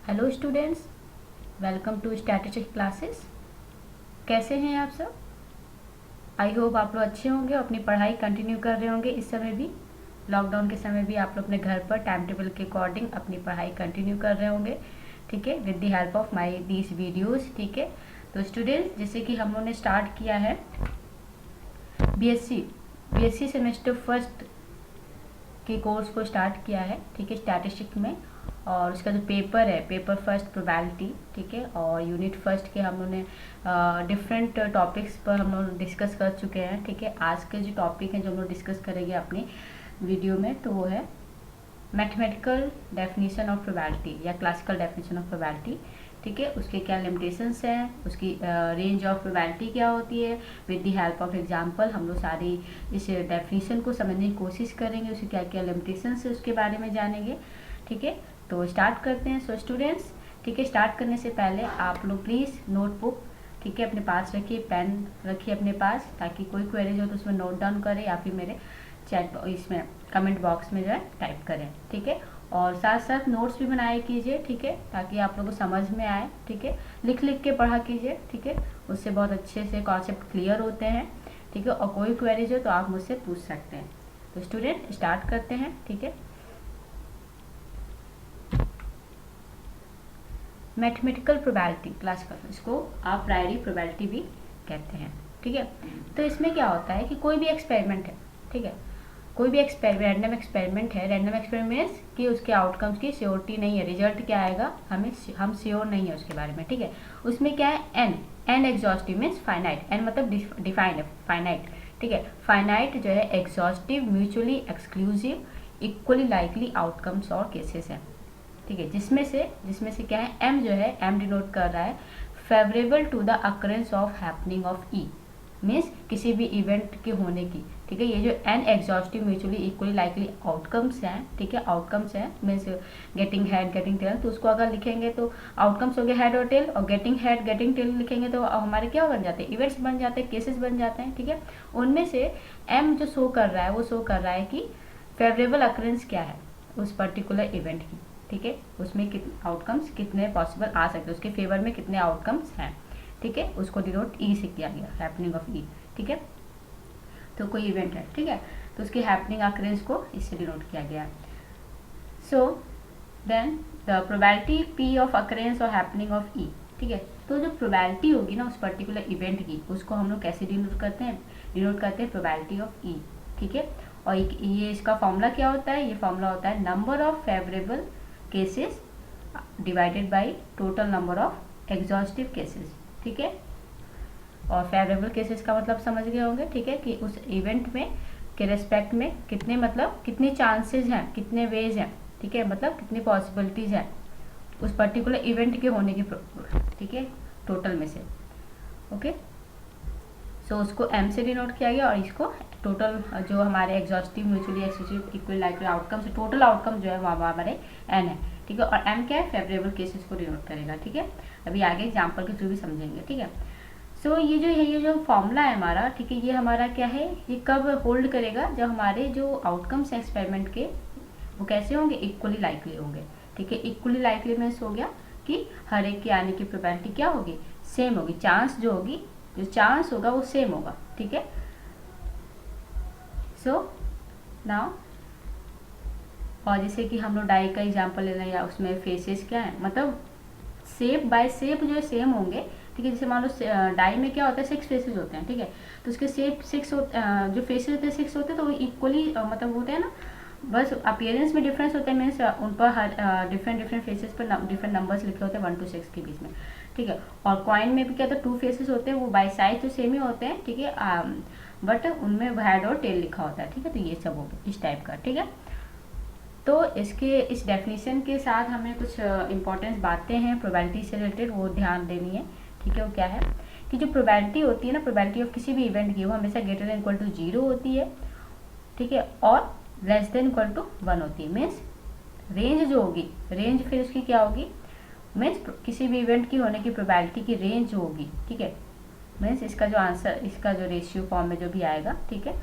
Hello students, welcome to statistics classes. कैसे हैं आप सब? आई होप आप लोग अच्छे होंगे, अपनी पढ़ाई कंटिन्यू कर रहे होंगे। इस समय भी लॉकडाउन के समय भी आप लोग अपने घर पर टाइम टेबल के अकॉर्डिंग अपनी पढ़ाई कंटिन्यू कर रहे होंगे, ठीक है, with the help of my these videos, ठीक है। तो स्टूडेंट्स, जैसे कि हम लोगों ने स्टार्ट किया है बीएससी सेमेस्टर फर्स्ट के कोर्स को स्टार्ट किया है, ठीक है, स्टैटिस्टिक्स में। और उसका जो पेपर है, पेपर फर्स्ट प्रोबेबिलिटी, ठीक है, और यूनिट फर्स्ट के हम लोगों ने डिफरेंट टॉपिक्स पर हम लोग डिस्कस कर चुके हैं, ठीक है। आज के जो टॉपिक है जो हम लोग डिस्कस करेंगे अपनी वीडियो में, तो वो है मैथमेटिकल डेफिनेशन ऑफ प्रोबेबिलिटी या क्लासिकल डेफिनेशन ऑफ प्रोबेबिलिटी, ठीक है। उसके क्या लिमिटेशंस हैं, उसकी रेंज ऑफ प्रोबेबिलिटी क्या होती है, with the help of example हम लोग सारी इस डेफिनेशन को समझने की कोशिश करेंगे, उसकी क्या क्या लिमिटेशंस है उसके बारे में जानेंगे, ठीक है। तो स्टार्ट करते हैं। सो स्टूडेंट्स, ठीक है, स्टार्ट करने से पहले आप लोग प्लीज़ नोटबुक, ठीक है, अपने पास रखिए, पेन रखिए अपने पास, ताकि कोई क्वेरीज हो तो उसमें नोट डाउन करें या फिर मेरे चैट इसमें कमेंट बॉक्स में जो है टाइप करें, ठीक है। और साथ साथ नोट्स भी बनाया कीजिए, ठीक है, ताकि आप लोगों को समझ में आए, ठीक है। लिख लिख के पढ़ा कीजिए, ठीक है, उससे बहुत अच्छे से कॉन्सेप्ट क्लियर होते हैं, ठीक है। और कोई क्वेरीज हो तो आप मुझसे पूछ सकते हैं। तो स्टूडेंट स्टार्ट करते हैं, ठीक है। मैथमेटिकल प्रोबेबिलिटी, क्लासिकल, इसको आप प्रायरी प्रोबेबिलिटी भी कहते हैं, ठीक है। तो इसमें क्या होता है कि कोई भी एक्सपेरिमेंट है, ठीक है, कोई भी रैंडम एक्सपेरिमेंट है, रैंडम एक्सपेरिमेंट्स की उसके आउटकम्स की श्योरिटी नहीं है, रिजल्ट क्या आएगा हम श्योर नहीं है उसके बारे में, ठीक है। उसमें क्या है, an exhaustive means finite, an मतलब डिफाइन है, फाइनाइट, ठीक है। फाइनाइट जो है exhaustive, mutually exclusive, equally likely outcomes और केसेस हैं, ठीक है। जिसमें से क्या है, एम जो है, एम डिनोट कर रहा है favourable to the occurrence of happening of E, means किसी भी इवेंट के होने की, ठीक है। ये जो N exhaustive mutually equally likely outcomes हैं, ठीक है, आउटकम्स हैं, means getting head getting tail, तो उसको अगर लिखेंगे तो आउटकम्स हो गए हेड और टेल, और गेटिंग हेड गेटिंग टेल लिखेंगे तो हमारे क्या बन जाते हैं, इवेंट्स बन जाते हैं, केसेस बन जाते हैं, ठीक है। उनमें से एम जो शो कर रहा है वो शो कर रहा है कि फेवरेबल अकरेंस क्या है उस पर्टिकुलर इवेंट की, ठीक है, उसमें आउटकम्स कितने पॉसिबल आ सकते हैं, उसके फेवर में कितने आउटकम्स हैं, ठीक है। उसको डिनोट ई से किया गया, हैपनिंग ऑफ ई, ठीक है। तो कोई इवेंट है, ठीक है, तो उसकी हैपनिंग अकरेंस को इससे डिनोट किया गया। So then the probability P of occurrence और हैपनिंग ऑफ ई, ठीक है। तो जो प्रोबेबिलिटी होगी ना उस पर्टिकुलर इवेंट की, उसको हम लोग कैसे डिनोट करते हैं, प्रोबेबिलिटी ऑफ ई, ठीक है। और ये इसका फॉर्मूला क्या होता है, ये फॉर्मूला होता है number of favourable cases divided by total number of exhaustive cases, ठीक है। और फेवरेबल केसेस का मतलब समझ गए होंगे, ठीक है, कि उस इवेंट में के रेस्पेक्ट में कितने, मतलब कितने चांसेस हैं, कितने वेज हैं, ठीक है, मतलब कितनी पॉसिबिलिटीज हैं उस पर्टिकुलर इवेंट के होने की, ठीक है, टोटल में से, ओके। सो उसको एम से डिनोट किया गया, और इसको टोटल जो हमारे exhaustive mutually exclusive equal likely outcome से टोटल आउटकम जो है वो हमारे एन है, ठीक है। और एम क्या है, फेवरेबल केसेस को डिनोट करेगा, ठीक है। अभी आगे एग्जाम्पल के थ्रू भी समझेंगे, ठीक है। सो ये जो फॉर्मूला है हमारा, ठीक है, ये हमारा क्या है, ये कब होल्ड करेगा, जब हमारे जो आउटकम्स एक्सपेरिमेंट के वो कैसे होंगे, इक्वली लाइकली होंगे, ठीक है। इक्वली लाइकली मीन्स हो गया कि हर एक के आने की प्रोबेबिलिटी क्या होगी, सेम होगी, चांस जो होगी, जो चांस होगा वो सेम होगा, ठीक है। सो नाउ, और जैसे कि हम लोग डाई का एग्जांपल ले लें, या उसमें फेसेस क्या है, मतलब शेप बाय शेप जो है सेम होंगे, ठीक है। जैसे मान लो डाई में क्या होता है, 6 फेसेस होते हैं, ठीक है, तो उसके शेप 6 जो फेसेस होते हैं 6 होते हैं, तो वो इक्वली मतलब होते हैं ना, बस अपीयरेंस में डिफरेंस होता है, मीन्स उन पर हर डिफरेंट फेसेस पर डिफरेंट नंबर्स लिखे होते हैं 1 to 6 के बीच में, ठीक है। और कॉइन में भी क्या होता है, 2 फेसेस होते हैं, वो बाय साइज तो सेम ही होते हैं, ठीक है, बट उनमें हेड और टेल लिखा होता है, ठीक है। तो ये सब हो गया इस टाइप का, ठीक है। तो इस डेफिनेशन के साथ हमें कुछ इंपॉर्टेंट बातें हैं प्रोबेबिलिटी से रिलेटेड, वो ध्यान देनी है, ठीक है। वो क्या है कि जो प्रोबेबिलिटी होती है ना, प्रोबेबिलिटी ऑफ किसी भी इवेंट की, वो हमेशा ग्रेटर देन इक्वल टू 0 होती है, ठीक है, और लेस देन इक्वल टू 1 होती है। मीन्स रेंज जो होगी, रेंज फिर उसकी क्या होगी, मीन्स किसी भी इवेंट की होने की प्रोबेबिलिटी की रेंज जो होगी, ठीक है, मीन्स इसका जो आंसर, इसका जो रेशियो फॉर्म में जो भी आएगा, ठीक है,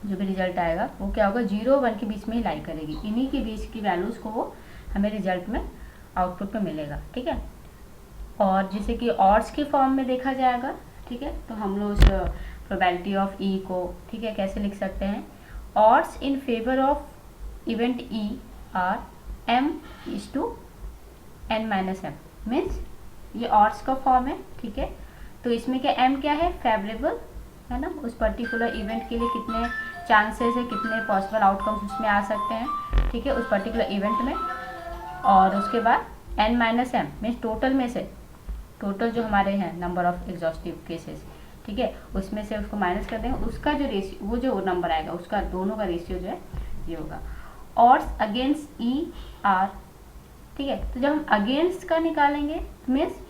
जो भी रिजल्ट आएगा वो क्या होगा, 0 1 के बीच में ही लाई करेगी, इन्हीं के बीच की वैल्यूज को वो हमें रिजल्ट में आउटपुट में मिलेगा, ठीक है। और जैसे कि ऑड्स के फॉर्म में देखा जाएगा, ठीक है, तो हम लोग उस प्रोबेबिलिटी ऑफ ई को, ठीक है, कैसे लिख सकते हैं, odds in favour of event E R m/n-m, means ये ऑड्स का फॉर्म है, ठीक है। तो इसमें क्या m क्या है, फेवरेबल है ना, उस पर्टिकुलर इवेंट के लिए कितने चांसेस है, कितने पॉसिबल आउटकम्स उसमें आ सकते हैं, ठीक है, उस पर्टिकुलर इवेंट में। और उसके बाद n-m मीन्स टोटल में से, टोटल जो हमारे हैं नंबर ऑफ एग्जॉस्टिव केसेस, ठीक है, उसमें से उसको माइनस कर देंगे, उसका जो रेशियो, वो जो नंबर आएगा उसका दोनों का रेशियो जो है ये होगा। ऑड्स अगेंस्ट ई आर, ठीक है, तो जब हम अगेंस्ट का निकालेंगे मीन्स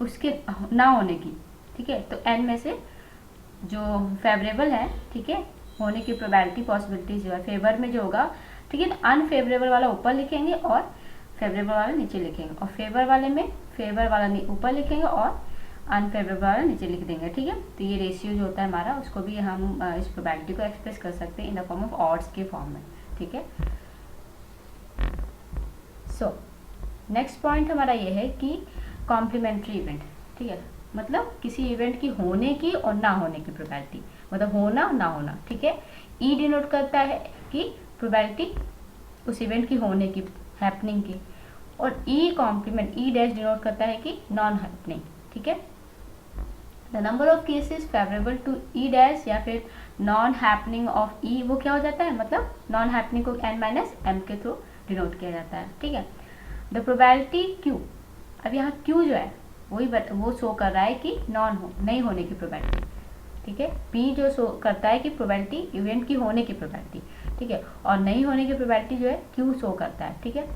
उसके ना होने की, ठीक है, तो n में से जो फेवरेबल है, ठीक है, होने की प्रोबेबिलिटी पॉसिबिलिटी जो है फेवर में जो होगा, ठीक है, तो अनफेवरेबल वाला ऊपर लिखेंगे और फेवरेबल वाला नीचे लिखेंगे, और फेवर वाले में फेवर वाला ऊपर लिखेंगे और अनफेवरेबल वाला नीचे लिख देंगे, ठीक है। तो ये रेशियो जो होता है हमारा, उसको भी हम इस प्रोबेबिलिटी को एक्सप्रेस कर सकते हैं in the form of odds के फॉर्म में, ठीक है। सो नेक्स्ट पॉइंट हमारा ये है कि कॉम्प्लीमेंट्री इवेंट, ठीक है, मतलब किसी इवेंट की होने की और ना होने की प्रोबेबिलिटी, मतलब होना ना होना, ठीक है। ई डिनोट करता है कि प्रोबेबिलिटी उस इवेंट की होने की, हैपनिंग की, और E complement, E dash denote करता है कि नॉन हैपनिंग, ठीक है। The number of cases favourable to E dash या फिर नॉन हैपनिंग ऑफ ई, वो क्या हो जाता है, मतलब नॉन हैपनिंग को n-m के थ्रू डिनोट किया जाता है, ठीक है। द प्रोबेबिलिटी क्यू, अब यहाँ क्यू जो है वही वो शो कर रहा है कि नहीं होने की प्रोबेबिलिटी, ठीक है। पी जो शो करता है कि प्रोबेबिलिटी इवेंट की होने की प्रोबेबिलिटी, ठीक है, और नहीं होने की प्रोबेबिलिटी जो है क्यू शो करता है, ठीक है।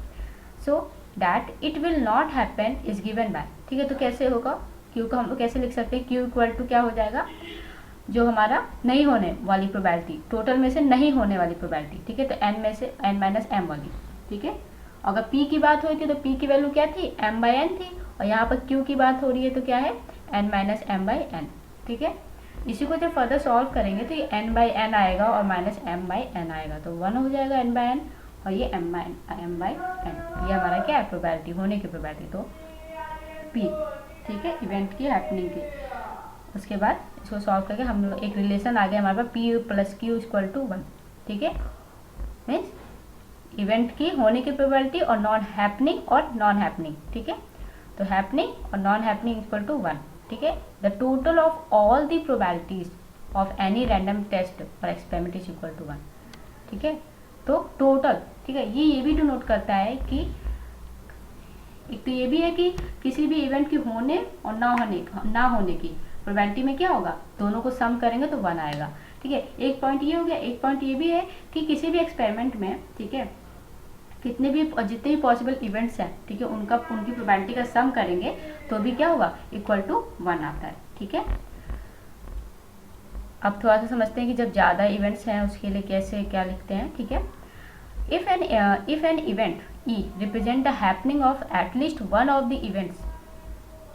So that it will not happen is given by, ठीक है, तो कैसे होगा, क्यू को हम लोग कैसे लिख सकते हैं, क्यू इक्वल टू क्या हो जाएगा, जो हमारा नहीं होने वाली प्रोबेबिलिटी, टोटल में से नहीं होने वाली प्रोबेबिलिटी, ठीक है, तो n में से n-m वाली, ठीक है। अगर p की बात हुई थी तो p की वैल्यू क्या थी, m/n थी, और यहाँ पर q की बात हो रही है तो क्या है, n-m/n, ठीक है। इसी को जब फर्दर सॉल्व करेंगे तो ये n/n आएगा और -m/n आएगा, तो 1 हो जाएगा n/n और ये m/n, ये हमारा क्या है, प्रोबेबिलिटी, होने की प्रोबेबिलिटी, तो p, ठीक है, इवेंट की हैपनिंग की। उसके बाद इसको सॉल्व करके हम लोग एक रिलेशन आ गया हमारे पास, p + q = 1, ठीक है, मीन्स इवेंट की होने की प्रोबेबिलिटी और नॉन हैपनिंग, ठीक है, तो हैपनिंग और नॉन हैपनिंग = 1, ठीक है। The total of all the probabilities of any random test और एक्सपेरिमेंट इज इक्वल टू 1, ठीक है। तो टोटल, ठीक है, ये भी डिनोट करता है कि एक तो ये भी है कि किसी भी इवेंट की होने और ना होने की प्रोबेबिलिटी में क्या होगा, दोनों को सम करेंगे तो 1 आएगा, ठीक है। एक पॉइंट ये हो गया, एक पॉइंट ये भी है कि किसी भी एक्सपेरिमेंट में, ठीक है, जितने भी पॉसिबल इवेंट्स हैं, ठीक है, उनकी प्रोबेबिलिटी का सम करेंगे तो भी क्या होगा, =1 आता है, ठीक है। अब थोड़ा सा समझते हैं कि जब ज़्यादा इवेंट्स हैं उसके लिए कैसे क्या लिखते हैं, ठीक है। If an event E represent the happening of at least one of the events,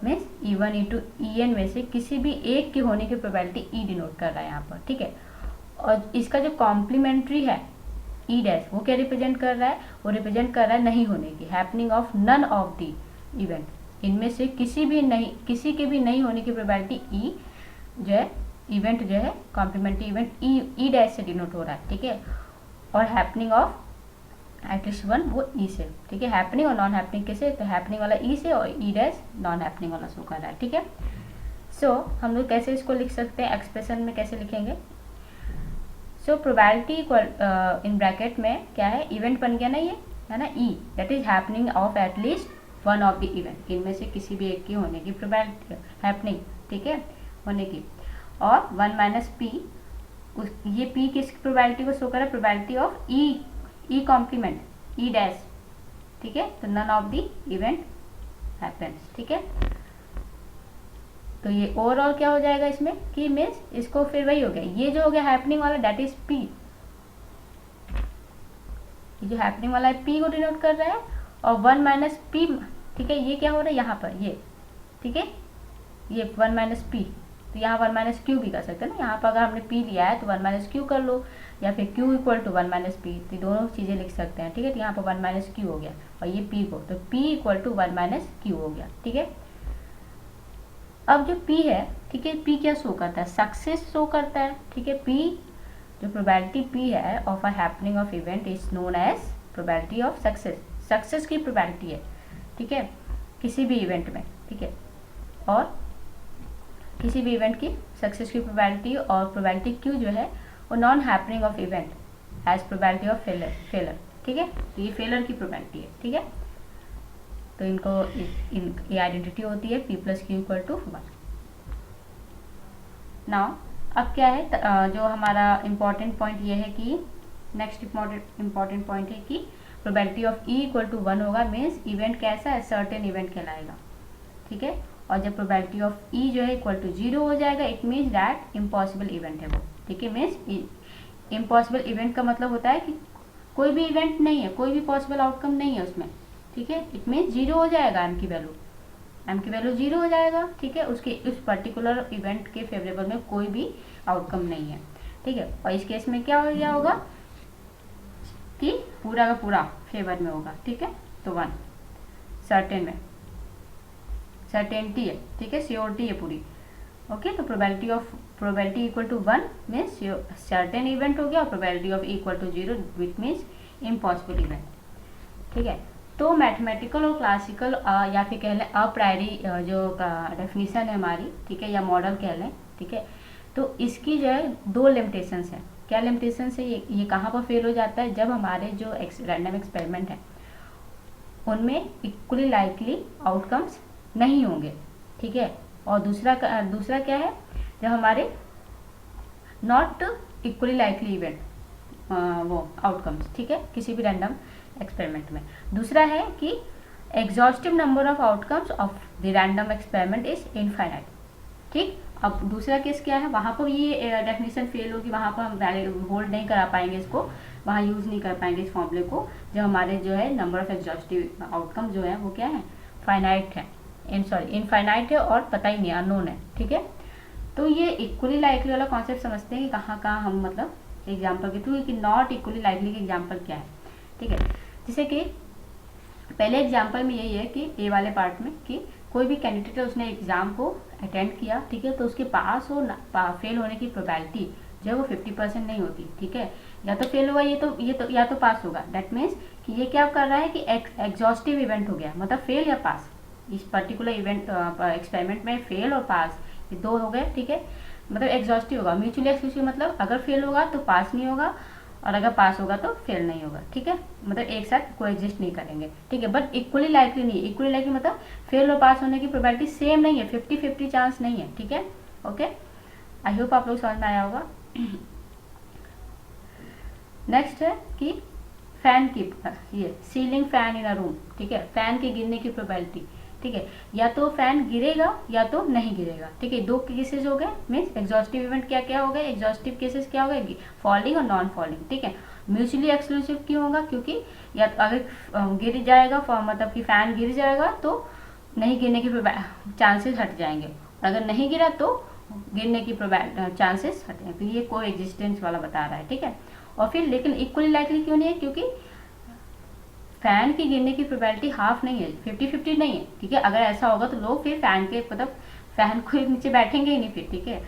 means E1, E2, En में से किसी भी एक के होने की प्रोबेबिलिटी E डिनोट कर रहा है यहाँ पर, ठीक है। और इसका जो कॉम्प्लीमेंट्री है E डैश, वो क्या रिप्रेजेंट कर रहा है, वो रिप्रेजेंट कर रहा है नहीं होने की, happening of none of the event, इनमें से किसी के भी नहीं होने की प्रोबेबिलिटी E जो है, इवेंट जो है कॉम्प्लीमेंट्री इवेंट E डैश से डिनोट हो रहा है, ठीक है। और हैपनिंग ऑफ एटलीस्ट 1 वो E से, ठीक है। हैपनिंग और नॉन हैपनिंग कैसे, तो हैपनिंग वाला E से और E डैश नॉन हैपनिंग वाला शो कर रहा है, ठीक है। सो हम लोग कैसे इसको लिख सकते हैं, एक्सप्रेशन में कैसे लिखेंगे। सो प्रोबेबिलिटी इन ब्रैकेट में क्या है, इवेंट बन गया ना ये, है ना, E that is happening of at least 1 of the event, इनमें से किसी भी एक की होने की प्रोबेबिलिटी, हैपनिंग, ठीक है, होने की, और 1 - p, ये p किस प्रोबेबिलिटी को शो कर रहा है, probability of E complement E dash, ठीक है, तो none of the event happens, ठीक है। तो ये ओवरऑल क्या हो जाएगा इसमें कि मीन्स इसको फिर वही हो गया, ये जो हो गया हैपनिंग वाला दैट इज P, ये जो हैपनिंग वाला है P को डिनोट कर रहा है, और 1 - p, ठीक है, ये क्या हो रहा है यहाँ पर ये, ठीक है, ये 1 - p, तो यहाँ 1 - q भी कर सकते हैं ना, यहाँ पर अगर हमने p लिया है तो 1 - q कर लो, या फिर Q equal to 1 minus P, तो दोनों चीज़ें लिख सकते हैं, ठीक है। तो यहाँ पर 1 माइनस क्यू हो गया और ये P को, तो P equal to 1 minus Q हो गया, ठीक है। अब जो P है, ठीक है, P क्या शो करता है, सक्सेस शो करता है, ठीक है। P जो प्रोबेबिलिटी P है of a happening of event is known as probability of success, success की प्रोबेबिलिटी है, ठीक है, किसी भी इवेंट में, ठीक है। और किसी भी इवेंट की सक्सेस की प्रोबेबिलिटी और प्रोबेबिलिटी Q जो है वो non happening of event as probability of failure, ठीक है। तो ये फेलर की प्रोबेबिलिटी है, ठीक है। तो इनको ये आइडेंटिटी होती है P plus Q equal to 1। Now अब क्या है, जो हमारा इम्पॉर्टेंट पॉइंट ये है कि नेक्स्ट इम्पॉर्टेंट पॉइंट है कि probability of E equal to 1 होगा, मीन्स इवेंट कैसा है, सर्टेन इवेंट कहलाएगा, ठीक है। और जब प्रोबेबिलिटी ऑफ E जो है इक्वल टू 0 हो जाएगा, it means that impossible event है वो, ठीक है। मीन्स इम्पॉसिबल इवेंट का मतलब होता है कि कोई भी इवेंट नहीं है, कोई भी पॉसिबल आउटकम नहीं है उसमें, ठीक है। इट मीन्स 0 हो जाएगा, एम की वैल्यू 0 हो जाएगा, ठीक है। उसके उस पर्टिकुलर इवेंट के फेवरेबल में कोई भी आउटकम नहीं है, ठीक है। और इस केस में क्या हो गया होगा कि पूरा का पूरा फेवर में होगा, ठीक है। तो 1 सर्टेन में, सर्टेनिटी है, ठीक है, श्योरिटी है पूरी, ओके। तो probability equal to 1 means certain event हो गया, और probability of equal to 0 which means impossible event, ठीक है। तो मैथमेटिकल और क्लासिकल या फिर कह लें अप्रायरी जो डेफिनेशन है हमारी, ठीक है, या मॉडल कह लें, ठीक है। तो इसकी जो है 2 लिमिटेशंस हैं। क्या लिमिटेशंस है, ये कहाँ पर फेल हो जाता है, जब हमारे जो रैंडम एक्सपेरिमेंट है उनमें इक्वली लाइकली आउटकम्स नहीं होंगे, ठीक है। और दूसरा क्या है, जब हमारे नॉट इक्वली लाइकली इवेंट वो आउटकम्स, ठीक है, किसी भी रैंडम एक्सपेरिमेंट में। दूसरा है कि exhaustive number of outcomes of the random experiment is infinite, ठीक। अब दूसरा केस क्या है, वहाँ पर ये डेफिनेशन फेल होगी, वहाँ पर हम वैलिड होल्ड नहीं करा पाएंगे इसको, वहाँ यूज़ नहीं कर पाएंगे इस फॉर्मूले को, जब हमारे जो है नंबर ऑफ एग्जॉस्टिव आउटकम जो है वो क्या है, फाइनाइट है, इनफाइनाइट है और पता ही नहीं, अननोन है, ठीक है। तो ये इक्वली लाइकली वाला कॉन्सेप्ट समझते हैं कि कहाँ हम मतलब एग्जाम्पल के थ्रू, कि नॉट इक्वली लाइकली के एग्जाम्पल क्या है, ठीक है। जैसे कि पहले एग्जाम्पल में यही है कि ए वाले पार्ट में कि कोई भी कैंडिडेट है, उसने एग्जाम को अटेंड किया, ठीक है, तो उसके पास हो फेल होने की प्रोबेबिलिटी जो है वो 50% नहीं होती, ठीक है। या तो फेल होगा या तो पास होगा। दैट मीन्स कि ये क्या कर रहा है कि एग्जॉस्टिव इवेंट हो गया, मतलब फेल या पास, इस पर्टिकुलर इवेंट एक्सपेरिमेंट में फेल और पास ये 2 हो गए, ठीक है। मतलब एग्जॉस्टिव होगा, म्यूचुअली एक्सक्लूसिव मतलब अगर फेल होगा तो पास नहीं होगा, और अगर पास होगा तो फेल नहीं होगा, ठीक है। मतलब एक साथ कोएग्जिस्ट नहीं करेंगे, ठीक है। बट इक्वली लाइकली नहीं है, इक्वली लाइकली मतलब फेल और पास होने की प्रोबेबिलिटी सेम नहीं है, 50-50 चांस नहीं है, ठीक है, ओके। आई होप आप लोग समझ में आया होगा। नेक्स्ट है कि फैन की, ये ceiling fan in a room, ठीक है, फैन के गिरने की प्रोबेबिलिटी, ठीक है, या तो फैन गिरेगा या तो नहीं गिरेगा, ठीक है। 2 केसेस हो गए, मीन्स एग्जॉस्टिव इवेंट क्या क्या हो गए, एग्जॉस्टिव केसेस क्या हो गए, फॉलिंग और नॉन फॉलिंग, ठीक है। म्यूचुअली एक्सक्लूसिव क्यों होगा, क्योंकि या तो अगर गिर जाएगा, मतलब कि फैन गिर जाएगा तो नहीं गिरने की चांसेस हट जाएंगे, और अगर नहीं गिरा तो गिरने की चांसेस हट जाएंगे। तो ये को एग्जिस्टेंस वाला बता रहा है, ठीक है। और फिर लेकिन इक्वली लाइकली क्यों नहीं है, क्योंकि फैन की गिरने की प्रोबेबिलिटी हाफ नहीं है, 50-50 नहीं है, ठीक है। अगर ऐसा होगा तो लोग फिर फैन के मतलब फैन को नीचे बैठेंगे ही नहीं फिर, ठीक है।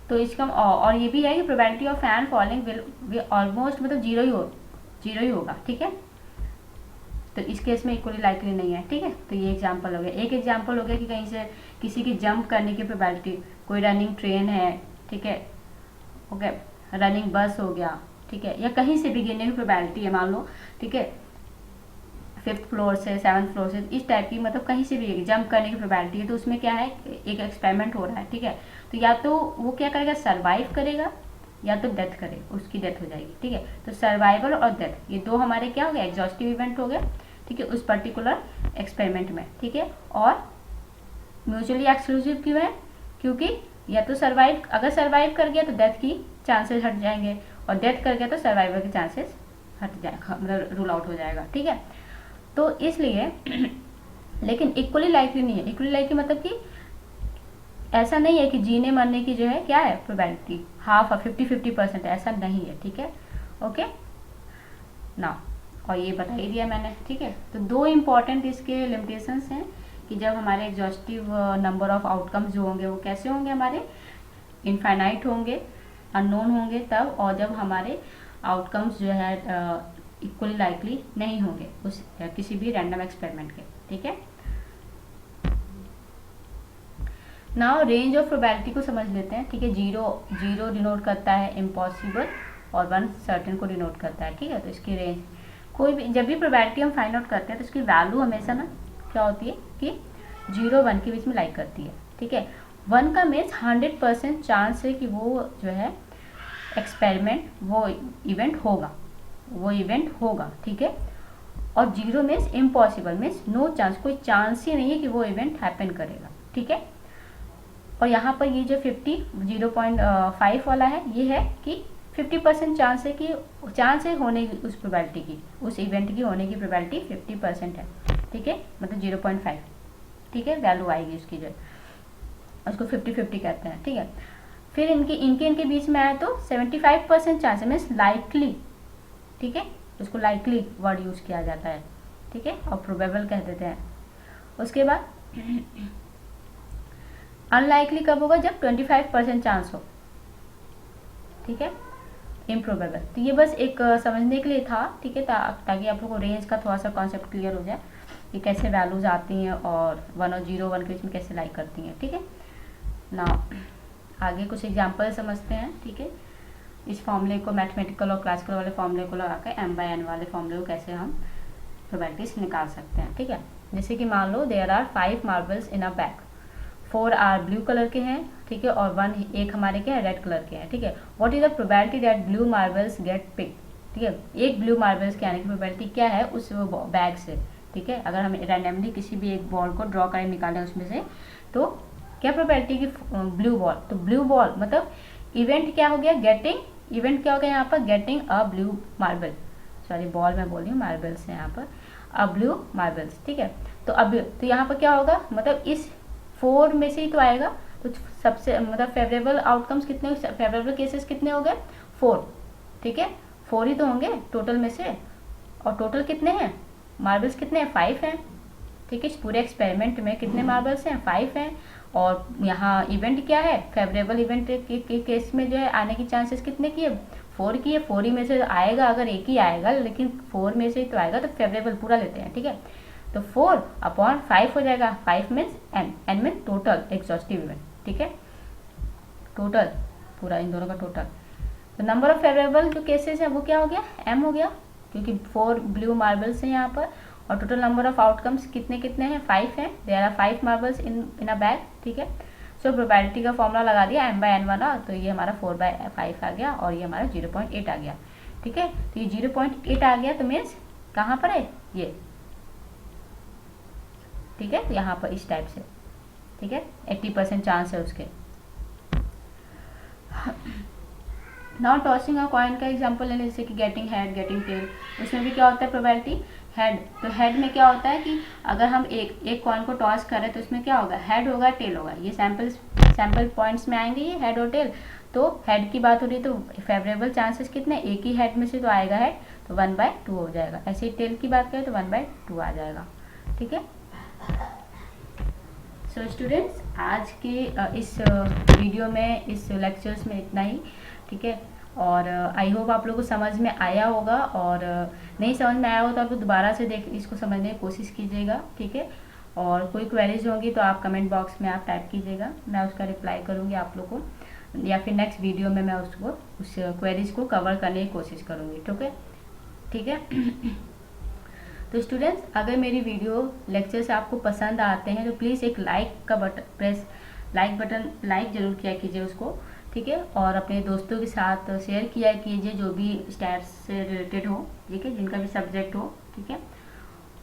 तो इसका और ये भी है कि probability of fan falling will almost मतलब जीरो ही होगा, ठीक है। तो इस केस में इक्वली लाइकली नहीं है, ठीक है। तो ये एग्जाम्पल हो गया। एक एग्जाम्पल हो गया कि कहीं से किसी की जंप करने की प्रोबेबिलिटी, कोई रनिंग ट्रेन है, ठीक है, ओके, रनिंग बस हो गया, ठीक है, या कहीं से भी गिरने की प्रोबेबिलिटी है, मान लो, ठीक है, 5th फ्लोर से 7th फ्लोर से, इस टाइप की मतलब कहीं से भी जंप करने की प्रोबेबिलिटी है। तो उसमें क्या है, एक एक्सपेरिमेंट हो रहा है, ठीक है। तो या तो वो क्या करेगा, सर्वाइव करेगा, या तो डेथ करे, उसकी डेथ हो जाएगी, ठीक है। तो सर्वाइवल और डेथ ये 2 हमारे क्या हो गए, एग्जॉस्टिव इवेंट हो गए, ठीक है, उस पर्टिकुलर एक्सपेरिमेंट में, ठीक है। और म्यूचुअली एक्सक्लूसिव क्यों है, क्योंकि या तो अगर सर्वाइव कर गया तो डेथ की चांसेस हट जाएंगे, और डेथ कर गया तो सर्वाइवल के चांसेस हट जाएगा, मतलब रूल आउट हो जाएगा, ठीक है। तो इसलिए लेकिन इक्वली लाइकली नहीं है। इक्वली लाइकली मतलब कि ऐसा नहीं है कि जीने मरने की जो है क्या है प्रोबेबिलिटी हाफ और 50-50% ऐसा नहीं है, ठीक है, ओके ना, और ये बता ही दिया मैंने, ठीक है। तो दो इम्पॉर्टेंट इसके लिमिटेशंस हैं कि जब हमारे एग्जॉस्टिव नंबर ऑफ आउटकम्स जो होंगे वो कैसे होंगे, हमारे इनफाइनाइट होंगे, अननोन होंगे तब, और जब हमारे आउटकम्स जो है इक्वली लाइकली नहीं होंगे उस किसी भी रैंडम एक्सपेरिमेंट के, ठीक है। नाउ रेंज ऑफ प्रोबेबिलिटी को समझ लेते हैं, ठीक है। जीरो डिनोट करता है इम्पॉसिबल और 1 सर्टेन को डिनोट करता है, ठीक है। तो इसकी रेंज, कोई भी जब भी प्रोबेबिलिटी हम फाइंड आउट करते हैं तो इसकी वैल्यू हमेशा ना क्या होती है कि 0-1 के बीच में लाइक करती है, ठीक है। 1 का मीन्स 100% चांस है कि वो जो है एक्सपेरिमेंट, वो इवेंट होगा, ठीक है। और 0 means impossible, means no chance, कोई चांस ही नहीं है कि वो इवेंट हैपन करेगा, ठीक है। और यहाँ पर ये जो 0.5 वाला है, ये है कि 50% चांस है कि होने की उस प्रोबेबिलिटी की, उस इवेंट की होने की प्रोबेबिलिटी 50% है, ठीक है, मतलब 0.5, ठीक है, वैल्यू आएगी उसकी, जो उसको 50-50 कहते हैं, ठीक है। फिर इनके बीच में आए तो 75% चांस है, मीन्स लाइकली, ठीक है, उसको लाइकली वर्ड यूज किया जाता है, ठीक है, और प्रोबेबल कह देते हैं। उसके बाद अनलाइकली कब होगा, जब 25% चांस हो, ठीक है, इम्प्रोबेबल। तो ये बस एक समझने के लिए था, ठीक है, ताकि आप लोगों को रेंज का थोड़ा सा कॉन्सेप्ट क्लियर हो जाए कि कैसे वैल्यूज आती हैं और 1 और 0-1 के बीच में कैसे लाइक करती हैं, ठीक है ना। आगे कुछ एग्जाम्पल समझते हैं, ठीक है। इस फॉर्मूले को, मैथमेटिकल और क्लासिकल वाले फॉर्मूले को लगा कर m/n वाले फॉर्मूले को कैसे हम प्रोबेबिलिटीज निकाल सकते हैं, ठीक है। जैसे कि मान लो there are 5 marbles in a bag, 4 are blue colour के हैं, ठीक है, और एक हमारे क्या है, रेड कलर के हैं, ठीक है। What is the probability that blue marbles get pick, ठीक है। एक ब्लू मार्बल्स के आने की प्रोबेबिलिटी क्या है उस बैग से, ठीक है। अगर हम रैंडमली किसी भी एक बॉल को ड्रॉ करें, निकालें उसमें से, तो क्या प्रोबेबिलिटी की ब्लू बॉल, तो ब्लू बॉल मतलब इवेंट क्या हो गया, गेटिंग, इवेंट क्या हो गया यहाँ पर, getting a blue marble, sorry ball मैं बोल रही हूँ, मार्बल्स है यहाँ पर, अ ब्लू मार्बल्स, ठीक है। तो यहाँ पर क्या होगा, मतलब इस 4 में से ही तो आएगा, तो सबसे मतलब फेवरेबल आउटकम्स कितने, फेवरेबल केसेस कितने हो गए, 4, ठीक है, 4 ही तो होंगे टोटल में से, और टोटल कितने हैं मार्बल्स, कितने हैं, 5 हैं, ठीक है। इस पूरे एक्सपेरिमेंट में कितने मार्बल्स हैं, 5 हैं। और यहाँ इवेंट क्या है, फेवरेबल इवेंट के केस में जो है आने की चांसेस कितने की है, 4 की है। 4 ही में से आएगा, अगर एक ही आएगा, लेकिन 4 में से ही तो आएगा, तो फेवरेबल पूरा लेते हैं, ठीक है। तो 4/5 हो जाएगा, 5 means n mean total exhaustive event, ठीक है, टोटल पूरा इन दोनों का टोटल। तो नंबर ऑफ फेवरेबल जो केसेस है वो क्या हो गया, m हो गया, क्योंकि 4 ब्लू मार्बल्स हैं यहाँ पर, और टोटल नंबर ऑफ आउटकम्स कितने हैं, 5 हैं, there are 5 marbles in a bag, ठीक है। सो प्रोबेबिलिटी का फॉर्मूला लगा दिया m/n वाला, तो ये हमारा 4/5 आ गया, और ये हमारा 0.8 आ गया, ठीक है। तो ये 0.8 आ गया, तो मीन्स कहाँ पर है ये, ठीक है, यहाँ पर इस टाइप से, ठीक है, 80% चांस है उसके। नाउ टॉसिंग अ कॉइन का एग्जांपल लेने, जैसे कि गेटिंग हेड, गेटिंग टेल, उसमें भी क्या होता है प्रोबेबिलिटी, हेड। तो हेड में क्या होता है कि अगर हम एक कॉइन को टॉस करें तो उसमें क्या होगा, हेड होगा, टेल होगा, ये सैंपल पॉइंट्स में आएंगे, ये हेड और टेल। तो हेड की बात हो रही है तो फेवरेबल चांसेस कितने, एक ही हेड में से तो आएगा हेड, तो 1/2 हो जाएगा। ऐसे ही टेल की बात करें तो 1/2 आ जाएगा, ठीक है। सो स्टूडेंट्स, आज के इस वीडियो में, इस लेक्चर्स में इतना ही, ठीक है। और आई होप आप लोगों को समझ में आया होगा, और नहीं समझ में आया हो तो आप लोग दोबारा से इसको समझने की कोशिश कीजिएगा, ठीक है। और कोई क्वेरीज होंगी तो आप कमेंट बॉक्स में आप टाइप कीजिएगा, मैं उसका रिप्लाई करूँगी आप लोग को, या फिर नेक्स्ट वीडियो में मैं उस क्वेरीज को कवर करने की कोशिश करूँगी, ठीक है। तो स्टूडेंट्स, अगर मेरी वीडियो लेक्चर्स आपको पसंद आते हैं तो प्लीज़ एक लाइक का बटन, लाइक ज़रूर किया कीजिए उसको, ठीक है। और अपने दोस्तों के साथ शेयर किया कीजिए, जो भी स्टैट्स से रिलेटेड हो, ठीक है, जिनका भी सब्जेक्ट हो, ठीक है।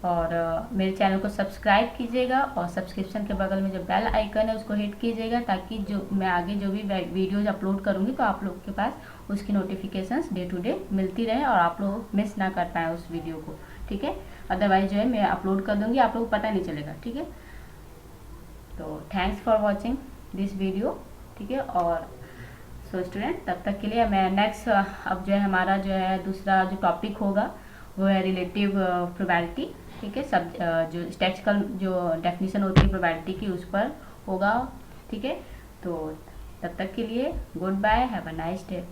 और मेरे चैनल को सब्सक्राइब कीजिएगा, और सब्सक्रिप्शन के बगल में जो बेल आइकन है उसको हिट कीजिएगा, ताकि जो मैं आगे जो भी वीडियोज अपलोड करूँगी तो आप लोग के पास उसकी नोटिफिकेशंस डे टू डे मिलती रहे, और आप लोग मिस ना कर पाएँ उस वीडियो को, ठीक है। अदरवाइज जो है मैं अपलोड कर दूँगी, आप लोग को पता नहीं चलेगा, ठीक है। तो thanks for watching this video, ठीक है। और सो स्टूडेंट, तब तक के लिए मैं नेक्स्ट अब जो है हमारा जो है दूसरा जो टॉपिक होगा वो है रिलेटिव प्रोबेबिलिटी। ठीक है, सब जो स्टैटिस्टिकल जो डेफिनेशन होती है प्रोबेबिलिटी की उस पर होगा। ठीक है, तो तब तक के लिए goodbye, have a nice day.